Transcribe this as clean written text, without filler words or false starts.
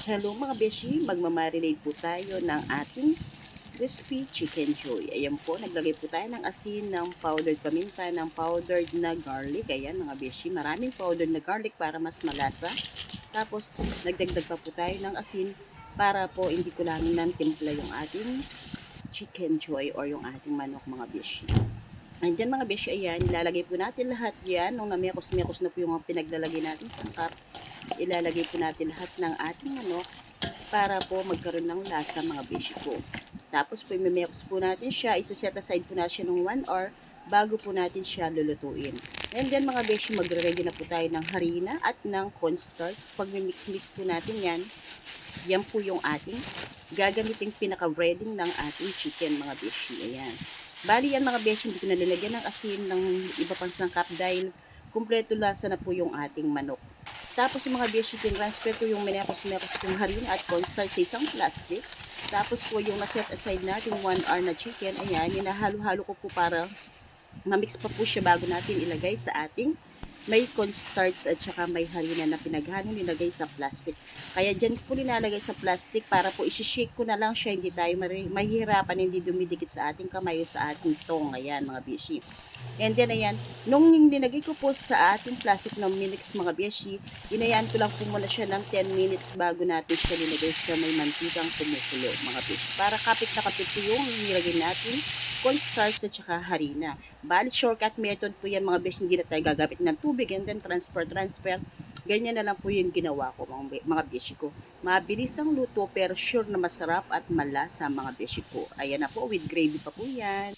Hello mga beshi, magmamarinate po tayo ng ating crispy chicken joy. Ayan po, naglagay po tayo ng asin, ng powdered paminta, ng powdered na garlic. Ayan mga beshi, maraming powdered na garlic para mas malasa. Tapos, nagdagdag pa po tayo ng asin para po hindi ko lang ng timpla yung ating chicken joy or yung ating manok mga beshi. Andyan mga beshi, ayan, ilalagay po natin lahat yan. Nung namekos-mekos na po yung pinaglalagay natin sa cup, ilalagay po natin lahat ng ating manok para po magkaroon ng lasa mga beshi po. Tapos po imimix po natin siya, isa-set aside po natin siya ng 1 hour bago po natin siya lulutuin. And then mga beshi, magre-ready na po tayo ng harina at ng cornstarch. Pag mix-mix po natin yan, yan po yung ating gagamiting pinaka-breading ng ating chicken mga beshi. Ayan. Bali yan mga beshi, hindi ko nalalagyan ng asin ng iba pang sangkap dahil kumpleto lasa na po yung ating manok. Tapos yung mga beshi, transfer ko yung minekos-mekos kong harina at cornstarch sa isang plastic. Tapos po yung na-set aside natin 1 hour na chicken, ayan, hinahalo-halo ko po para mamix pa po siya bago natin ilagay sa ating may cornstarch at saka may harina na pinaghalo nilagay sa plastic. Kaya dyan po nilalagay sa plastic para po isi-shake ko na lang siya, hindi tayo mahihirapan, hindi dumidikit sa ating kamay o sa ating tong. Ayan mga beshi. And then ayan, nung nilagay ko po sa ating plastic na minix mga beshi, inayaan ko lang po muna siya ng 10 minutes bago natin siya nilagay sa may mantikang kumukulo mga beshi. Para kapit na kapit po yung nilagay natin cornstarch at saka harina. Bali, shortcut method po yan mga beshi, hindi na tayo gagamit ng tubig and then transfer. Ganyan na lang po yung ginawa ko mga beshi ko. Mabilis ang luto pero sure na masarap at malasa mga beshi ko. Ayan na po, with gravy pa po yan.